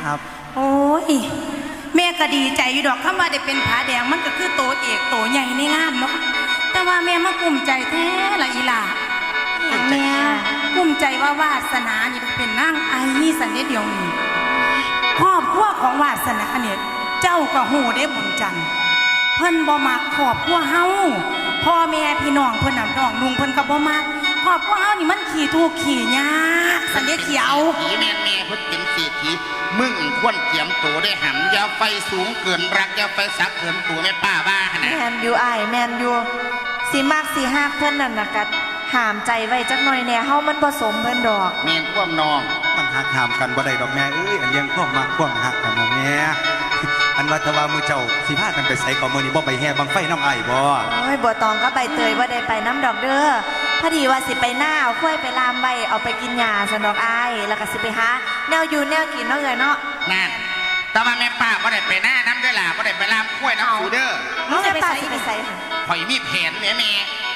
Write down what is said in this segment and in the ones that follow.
ครับ โอ้ยแม่ก็ดีใจอยู่ดอกเข้ามาได้เป็นผาแดงมันก็คือโตเอกโตใหญ่ในงานเนาะแต่ว่าแม่มากุ้มใจแท้ละอีหล่าอย่างแม่กุ้มใจว่าวาสนานี่เป็นนางไอ้สันเดียวนี่ครอบครัวของวาสนาเนี่ยเจ้าก็หูได้บุญจันทร์เพิ่นบ่มักครอบครัวเฮาพ่อแม่พี่น้องเพิ่นน่ะน้องลุงเพิ่นก็บ่มักครอบครัวเฮานี่มันขี่ทุกข์ขี่ยากสันเดียวผีแม่เพิ่นเป็นเศรษฐีมึงควรเจียมตัวได้หำอย่าไฟสูงเกินรักอย่าไฟสักเกินตัวแม่ป้าบ้าขนาดแมนยูไอแมนยูสีมากสีหักเพิ่นนั่นนะกัดหามใจไว้จักหน่อยแน่เฮามันผสมเพิ่นดอกแม่นควมนองมันหักหามกันบ่ได้ดอกแม่เอ้ยอันเลี้ยงความมักความหักกันนะแม่อันว่าแต่ว่ามือเจ้าสิพากันไปใส่ก่อนมื้อนี้บ่ไปแห่บังไฟน้ำไอ้บ่โอ้ยบัวตองก็ใบเตยว่าได้ไปน้ำดอกเด้อพอดีว่าสิไปหน้าเอาค่อยไปลามใบเอาไปกินยาสนดอกไอ้แล้วก็สิไปหาแนวอยู่แนวกินเนาะเอ้ยเนาะนั่นแต่ว่าแม่ป้าบ่ได้ไปหน้าน้ำด้วยล่ะบ่ได้ไปลามกล้วยน้ำสูเด้อน้องจะไปใส่ข่อยมีแผนแม่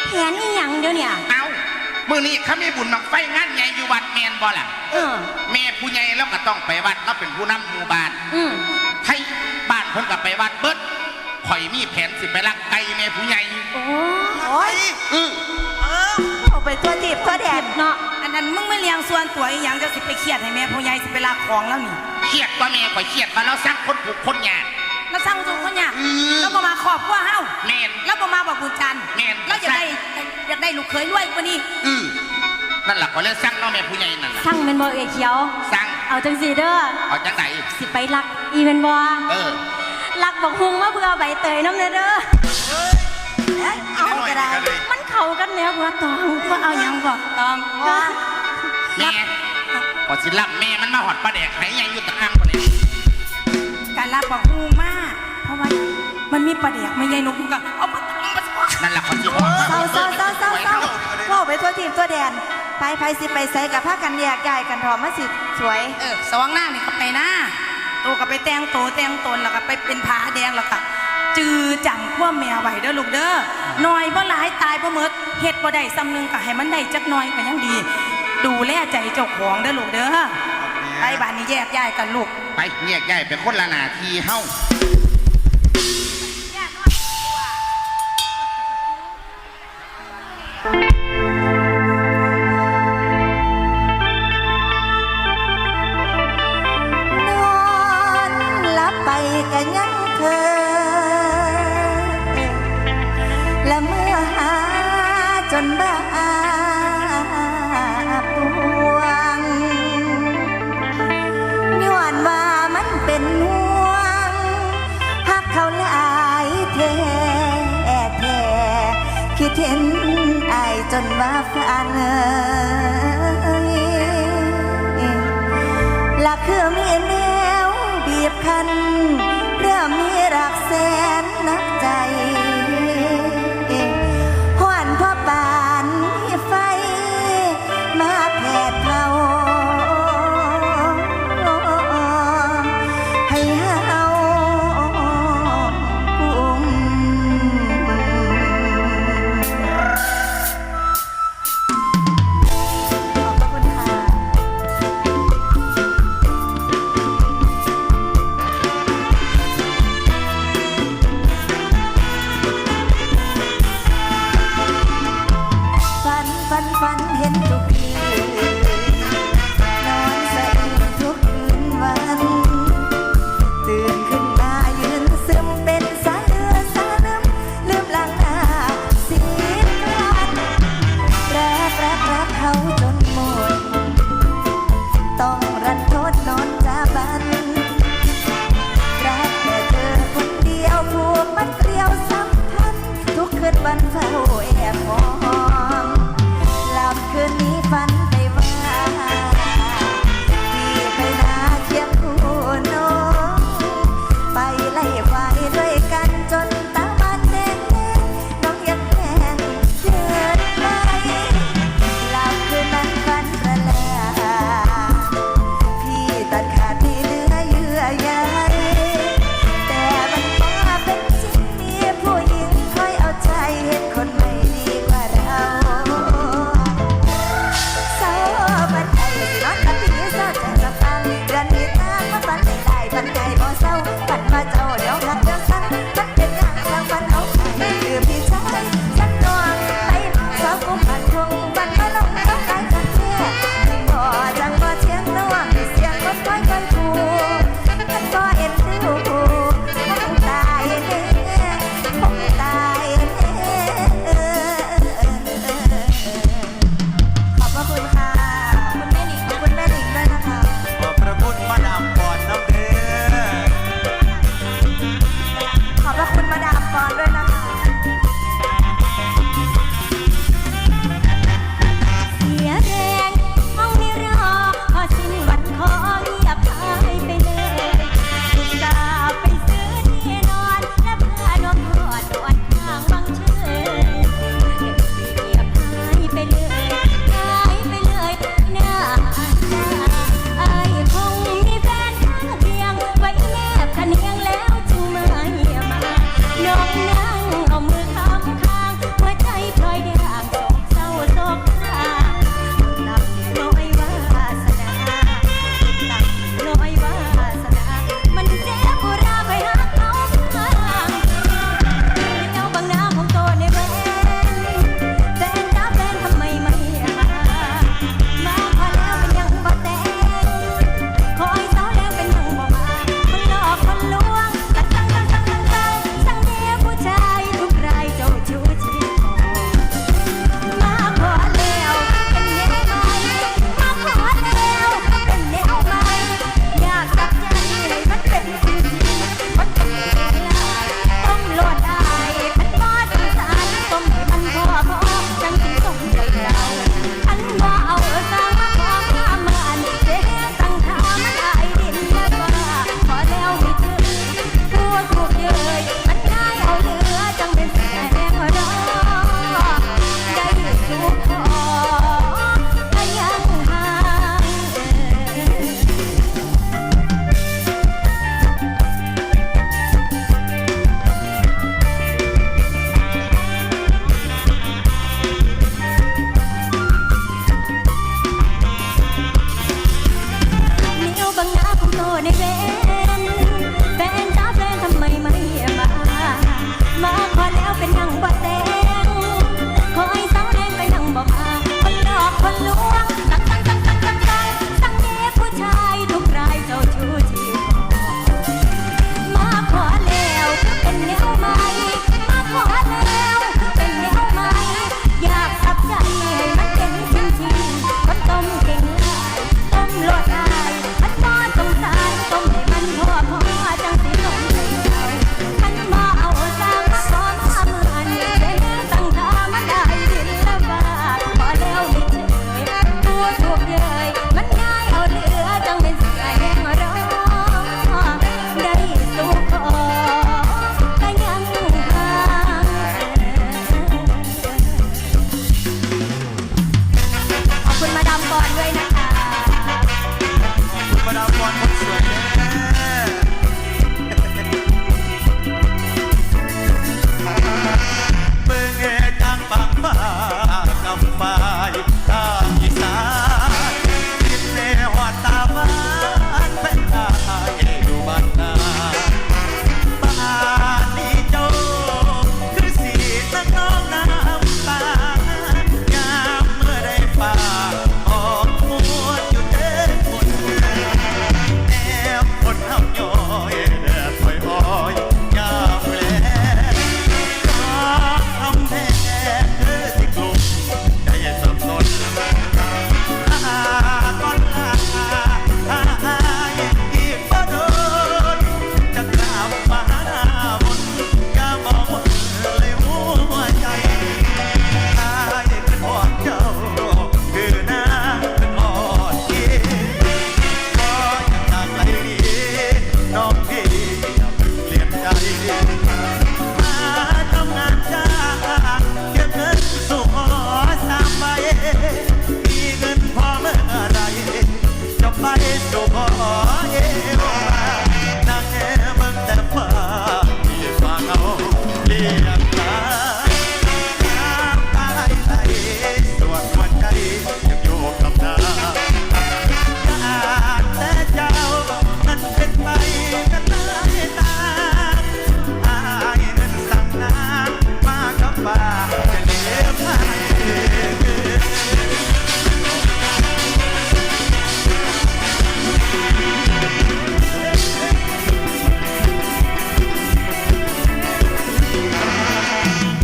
แผนอีหยังเดี๋ยวเนี่ยเอามื้อนี้เขามีบุญบังไฟงานใหญ่อยู่วัดแม่นบ่ล่ะแม่ผู้ใหญ่แล้วก็ต้องไปวัดแล้วเป็นผู้นำหมู่บ้านให้บ้านเพิ่นก็ไปวัดเบิดข่อยมีแผนสิไปลักไก่แม่ผู้ใหญ่โอ้ยเอาไปตัวจีบตัวแดดเนาะอันนั้นมึงไม่เลี้ยงส่วนตัวอีหยังจะสิไปเครียดให้แม่พ่อใหญ่สิไปลากของแล้วนี่เครียดว่าแม่ข่อยเครียดว่าเราสร้างคนผูกคนยากแล้วสร้างคนคนยากแล้วบ่มาขอบว่าเฮาแม่นแล้วบ่มาบอกบุญจันทร์แม่นแล้วอยากได้ลูกเขยรวยกว่านี้นั่นแหละข่อยเลยสร้างน้องแม่ผู้ใหญ่นั่นสร้างเป็นบ่เอ๋เขียวสร้างเอาจังสีเด้อเอาจังไหนสิไปรักอีเป็นบ่รักบอกฮุงมาเพื่อใบเตยน้ำเด้อเอาก็ได้มันเข้ากันแล้วบัวตองว่าเอาหยังบ่ตองว่าแม่พอสิรับแม่มันมาหอดปลาแดกไหยังอยู่ตะอ่างคนนี้การรับบอกฮูมากเพราะว่ามันมีปลาแดกไม่ใหญ่นกก็เอามานั่นแหละคนที่เศร้าพ่อไปตัวจีบตัวแดนไปสิไปใส่กับผ้ากันแยกใหญ่กันถอมมาสิสวยสว่างหน้านี่ก็ไปหน้าโตก็ไปแต่งโตแต่งตนแล้วก็ไปเป็นผาแดงแล้วก็จือจังขั้วแมวไหวเด้อลูกเด้อหน่อยบ่หลายตายบ่เมิดเฮ็ดบ่ได้ซ้ำนึงก็ให้มันได้จักหน่อยก็ยังดีดูแลใจเจ้าของเด้อลูกเด้อไปบ้านนี้แยกย้ายกันลูกไปแยกย้ายไปคนละหน้าที่เฮ้านอนหลับไปก็ยังเธอและเมื่อหาจนบ้าปวงย้อนว่ามันเป็นห่วงหักเขาหลายแท้คิดเห็นอายจนว่าฝันละคือมีแนวบีบคั้นเริ่มมีรักแสนนักใจหวนพ่อปานมีไฟมาแผดเผาให้เฮากุมขอบคุณค่ะ ด้วยเด้อเบิ่งจางบางฟ้ากำฟ้ายทางอีสานกินแนวตาหวานเป็นตาอยู่บ้านนาบ้านนี้เจ้าคือสีนักน้องน้ำตางามเมื่อได้ฝากออกมวนอยู่เด้อคนแนวคนเฮาย่อยแดดถอยอ้อยยามแลทำแท้เธอสิกลุ่มใจสับสนก่อนลาอีกบ่โดนจะกลับมาหาบนอย่ามองเลยหัวใจเป็นหอดเจ้าคือน้ำเป็นหอดเย็นก็ยังต่างไหลดีน้องพี่อย่าเพิ่งเปลี่ยนใจมาทำงานจ้างเก็บเงินสู่หอสามใบมีเงินพอเมื่อไรจะไปสู่หอเอวานางแอเบิ่งแต่ฟ้าที่ฟ้าเอาเรียกตาน้ำตาไหลส่วนหัวใจยังอยู่กับนาแต่เจ้านั้นเป็นไปกันเลยตาอายนั้นสั่งน้ำมากับฟ้าจะเลี้ยงให้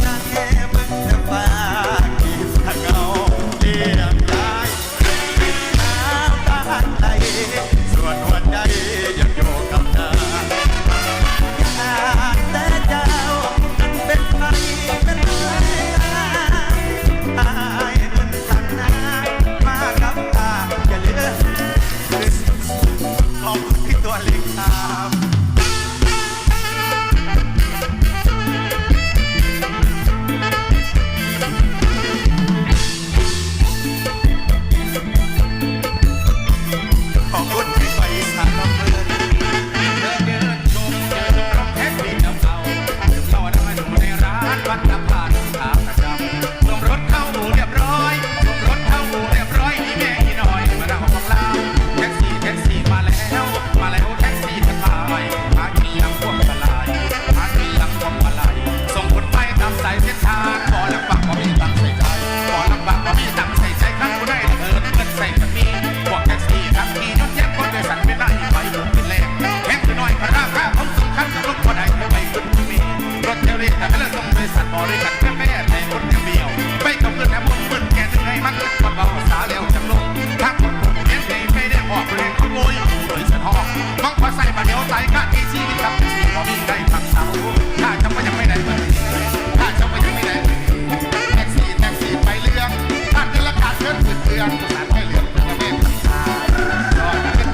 นางแอเบิ่งแต่ฟ้าที่ฟ้าเงาเลี้ยงได้น้ำตาไหลส่วนหัวใจยังอยู่กับนาแต่เจ้านั้นเป็นไปกันเลยอายนั้นสั่งน้ำมากับตาอย่าเหลือขอบคุณที่ตัวเล็กตาม ขอบคุณที่ไปสารลำเลิน เดินเดินชมเจอรถแท็กซี่เก่าๆถึงเราได้มาดูในร้านวัดน้ำผ่านขาประจำลงรถเข้าอู่เรียบร้อยลงรถเข้าอู่เรียบร้อยนี่แม่กี่น้อยมานั่งของเราแท็กซี่มาแล้วแท็กซี่จะพาไปหาที่ยังพวงมาลัยหาที่ยังพวงมาลัยส่งคนไปตามสายเส้นทางบ่ลำบากบ่มีตังค์ใส่ใจบ่ลำบากบ่มีตังค์ใส่ใจกันกูได้เงินใส่กันมีพวกแท็กซี่ทั้งทียกแยกคนโดยสารไม่ได้ไปบุกขึ้นแรงแท็กซี่น้อยก็ราคาของสำคัญกับรถคนใดไปขึ้นที่มีรถเทเลแต่ไม่เลิกส่งโดยสารบริการแค่แม่แต่คนเดียวไปกับเพื่อนแอบมึนแกถึงไงมันก็เบาสาแล้วจังลงถ้าคนเห็นไม่ได้ออกแรงขโมยโดยสารห้องมังพอใส่มาเดียวใส่ก้านที่ชีวิตกับที่พอมีได้ทางเสาถ้าจะไปยังไม่ได้เปิดถ้าจะไปยังไม่ได้แท็กซี่ไปเรื่องถ้าเกิดราคาเกินเตือนสารไม่เรื่องประเภทต่างๆจอดกันเป็น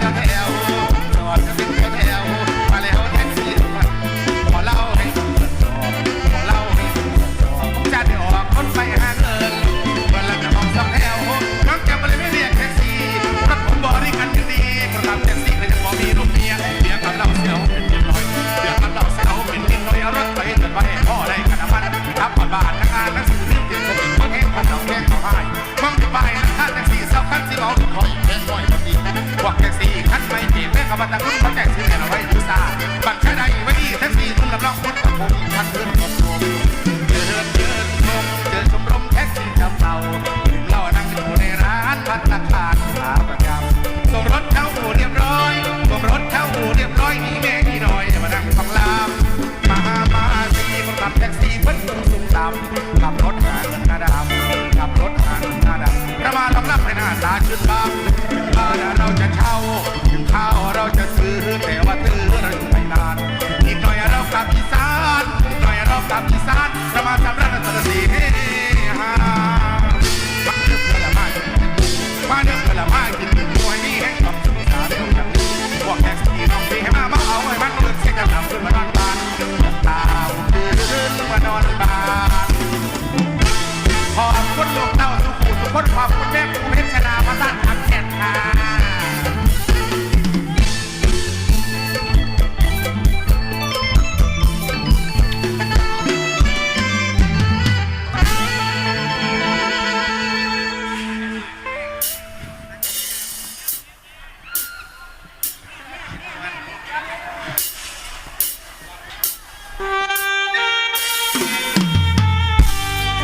แถวมาแล้วแท็กซี่ขอเล่าให้ดูจะได้ออกคนไปหาเงินเวลาจะมองสองแถวน้องแกมาเลยไม่เรียกแท็กซี่รถผมบริการกันดีคนขับแท็กซี่ก็จะบอกมีลูกเมียเรียกกับเราเสียวเป็นนิดหน่อยเรียกกับเราเสียวเป็นนิดหน่อยรถไปจนไปพ่อได้กันน้ำมันทับผ่านบ้านนักงานนักสื่อเรื่องเดียวจะถึงบางแห่งพันเอาแก่เขาให้มองไปนะท่านแท็กซี่เศร้าคันสิเมาคอยแพงหน่อยบางทีพวกแท็กซี่คันไม่เจ็บแม่กับบัตรคุณเขาแท็ก